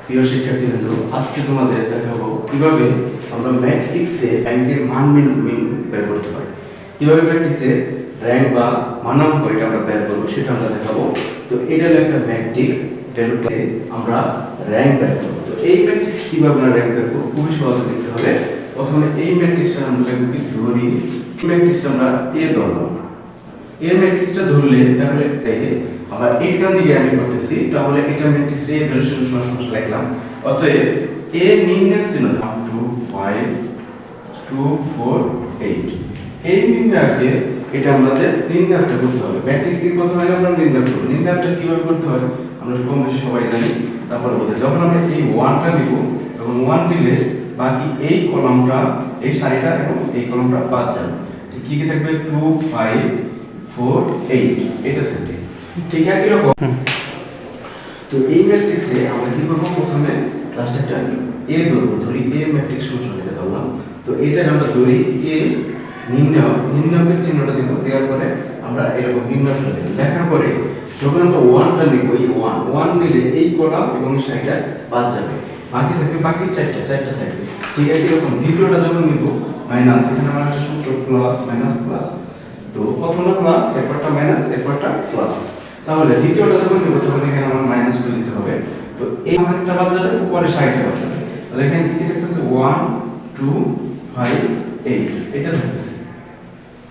প্রিয় শিক্ষার্থীবৃন্দ, আজকে তোমাদের দেখাবো কিভাবে আমরা ম্যাট্রিক্সে র্যাঙ্কের মান বের করতে পারি। কিভাবে ম্যাট্রিক্সে র্যাঙ্ক বা মানাঙ্ক এটা আমরা বের করবো সেটা আমরা দেখাবো। তো এটা হলো একটা ম্যাট্রিক্স, আমরা র্যাঙ্ক বের করবো। তো এই ম্যাট্রিক্স কিভাবে আমরা র্যাঙ্ক বের করবো খুবই সহজে দেখতে হবে। প্রথমে এই ম্যাট্রিক্সটা আমরা লিখব কি ধরি, এই ম্যাট্রিক্সটা আমরা এ ধরলাম। এই ম্যাট্রিক্সটা ধরলে তাহলে আবার এইখান দিকে আমি করতেছি, তাহলে এটা ম্যাট্রিক্স এ ধরে সমস্যা লিখলাম। অতএব এ নির্ণয় চিহ্ন 1 2 5 2 4 8 এই নির্ণয়কে এটা আমাদের নির্ণয়টা করতে হবে। ম্যাট্রিক্স দিয়ে প্রথমে আমরা নির্ণয় করব। নির্ণয়টা কিভাবে করতে হয় আমরা কম বেশি সবাই জানি। তারপর বলতে যখন আমরা এই 1টা নিব তখন 1 নিলে বাকি এই কলামটা, এই সারিটা এবং এই কলামটা বাদ যাবে। কি কি থাকবে 2 5 4 8 এটা থাকবে। ঠিক একই রকম। তো এই ম্যাট্রিক্সে আমরা কি করব, প্রথমে লাস্টে একটা এ ধরব, ধরি এ ম্যাট্রিক্স সূত্র লিখে দিলাম। তো এটা আমরা ধরি এ নির্ণয়ের চিহ্নটা দেব, দেওয়ার পরে আমরা এরকম নির্ণয়টা দেব। লেখার পরে যখন আমরা 1টা নিব, এই 1 নিলে এই কলাম এবং সাইডটা বাদ যাবে, বাকি থাকবে বাকি চারটা থাকবে। ঠিক একই রকম দ্বিতীয়টা যখন নিব মাইনাস, এখানে আমরা একটা সূত্র প্লাস মাইনাস প্লাস, তো প্রথমটা প্লাস এরপরটা মাইনাস এরপরটা প্লাস। তাহলে দ্বিতীয়টা যখন নিব তখন এখানে আমরা মাইনাস করে দিতে হবে। তো এই সাইডটা বাদ যাবে, উপরে সাইডটা বাদ যাবে। তাহলে এখানে কি থাকতেছে 1 2 5 8 এটা থাকতেছে।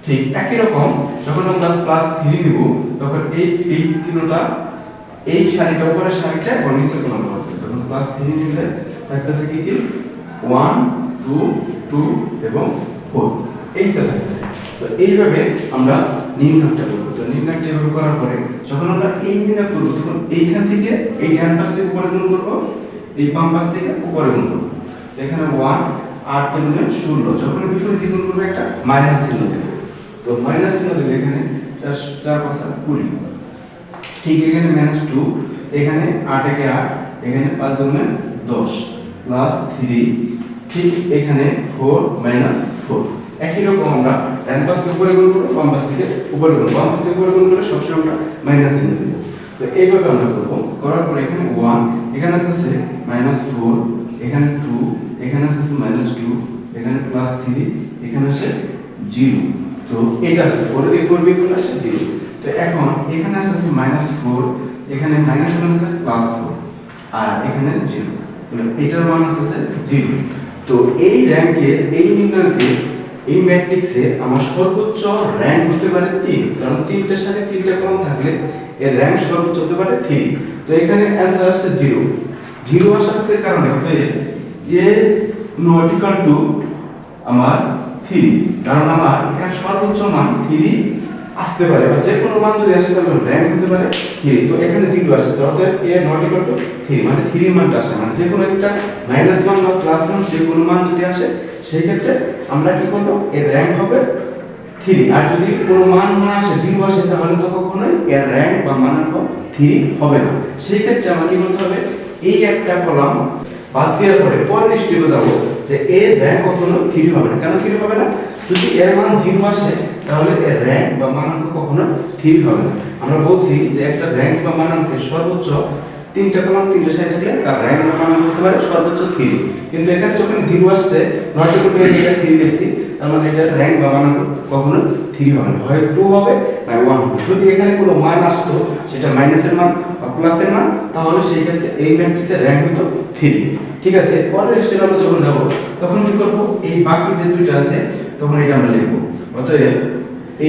ঠিক একই রকম যখন আমরা প্লাস 3 নিব তখন এই তিনটা, এই সারিটা উপরে সারিটা এবং নিচের কলামটা বাদ যাবে। তখন প্লাস 3 নিলে থাকতেছে কি 1 2 2 এবং 4 এইটা থাকতেছে। তো এইভাবে আমরা নির্ণয়টা করব। তো নির্ণয়টা এভাবে করার পরে যখন আমরা এই নির্ণয় করব তখন এইখান থেকে এই ডান পাশ থেকে উপরে গুণ করব, এই বাম পাশ থেকে উপরে গুণ করব। এখানে 1 8 গুণে 16, যখন বিপরীত দ্বিগুণ করব একটা মাইনাস চিহ্ন দেব। তো মাইনাস চিহ্ন দিলে এখানে 4 4 5 20। ঠিক এখানে -2, এখানে 8 একে 8, এখানে 5 গুণে 10 প্লাস 3, ঠিক এখানে 4 4। একই রকম আমরা ডান পাশ থেকে উপরে গুণ করব, বাম পাশ থেকে উপরে গুণ, বাম পাশ থেকে উপরে গুণ করলে সবসময় আমরা মাইনাস চিহ্ন দেব। তো এইভাবে আমরা করব। করার পর এখানে 1, এখানে আছে -4, এখানে 2, এখানে আছে -2, এখানে +3, এখানে আছে 0। তো এটা আছে পরে দিয়ে করবে কোন আসে 0। তো এখন এখানে আছে -4, এখানে মাইনাস আছে +4 আর এখানে 0। তো এটার মান আছে 0। তো এই র্যাঙ্কের এই নির্ণয়কে এই ম্যাট্রিক্সে আমার সর্বোচ্চ র্যাঙ্ক হতে পারে 3, কারণ তিনটার সাথে তিনটা কলাম থাকলে এর র্যাঙ্ক সর্বোচ্চ হতে পারে 3। তো এখানে অ্যানসার আসছে 0 আসার কারণে অতএব এ নট ইকুয়াল টু আমার 3, কারণ আমার এখানে সর্বোচ্চ মান 3 আসতে পারে, বা যে কোনো মান যদি আসে তাহলে র্যাঙ্ক হতে পারে 3। তো এখানে 0 আসছে, অতএব এ নট ইকুয়াল টু 3, মানে 3 মানটা আসে, মানে যে কোনো একটা মাইনাস মান বা প্লাস মান যে কোনো মান যদি আসে সেই ক্ষেত্রে আমরা কি করব, এর র্যাঙ্ক হবে 3। আর যদি কোনো মান না আসে 0 আসে তাহলে তো কখনোই এর র্যাঙ্ক বা মানাঙ্ক 3 হবে না। সেই ক্ষেত্রে আমাকে কি করতে হবে, এই একটা কলাম বাদ দেওয়ার পরে পরের স্টেপে যাব যে এর র্যাঙ্ক কখনো 3 হবে না। কেন 3 হবে না? যদি এর মান 0 আসে তাহলে এর র্যাঙ্ক বা মানাঙ্ক কখনো 3 হবে না। আমরা বলছি যে একটা র্যাঙ্ক বা মানাঙ্কের সর্বোচ্চ তিনটা কলাম তিনটা সারি থাকলে তার র্যাঙ্ক বা মানাঙ্ক হতে পারে সর্বোচ্চ 3। কিন্তু এখানে যখন 0 আসছে নট ইকুয়াল টু এটা 3 দেখছি, তার মানে এটা র্যাঙ্ক বা মানাঙ্ক কখনো 3 হবে না, হয় 2 হবে না 1 হবে। যদি এখানে কোনো মান আসতো সেটা মাইনাসের মান বা প্লাসের মান, তাহলে সেই ক্ষেত্রে এই ম্যাট্রিক্সের র্যাঙ্ক হতো 3। ঠিক আছে, পরের স্টেপে আমরা যখন যাব তখন কি করব, এই বাকি যে দুইটা আছে তখন এটা আমরা লিখব। অতএব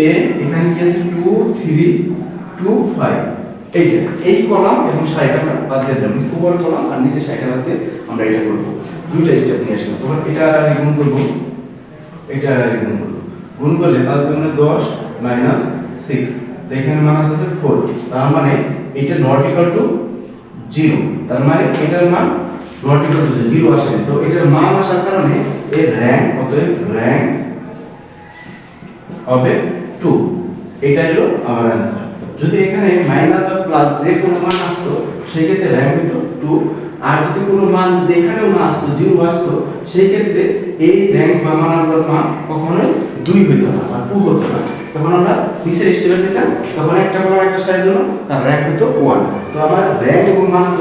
এ এখানে কি আছে 2 3 2 5, এইটা এই কলাম এবং সারিটা আমরা বাদ দিয়ে দিলাম, উপরের কলাম আর নিচে সারিটা বাদ দিয়ে আমরা এটা করব। দুইটা স্টেপ নিয়ে আসলাম। তখন এটা আর গুণ করব, এটা আর গুণ করব। গুণ করলে 5 গুণে 10 -6, তো এখানে মান আছে 4। তার মানে এটা নট ইকুয়াল টু 0, তার মানে এটার মান নট ইকুয়াল টু 0 আসে। তো এটার মান আসার কারণে এর র্যাঙ্ক, অতএব র্যাঙ্ক হবে 2। এটাই হলো আমার आंसर। যদি এখানে মাইনাস বা প্লাস যে কোনো মান আসতো সেই ক্ষেত্রে র্যাঙ্ক হতো 2। আর যদি কোনো মান যদি এখানেও না আসতো 0 আসতো সেই ক্ষেত্রে এই র্যাঙ্ক বা মানাঙ্কের মান কখনোই 2 হতো না বা 2 হতো না। তখন আমরা নিচের স্টেপে দিলাম, তখন একটা কলাম একটা সারির জন্য তার র্যাঙ্ক হতো 1। তো আমরা র্যাঙ্ক এবং মানাঙ্ক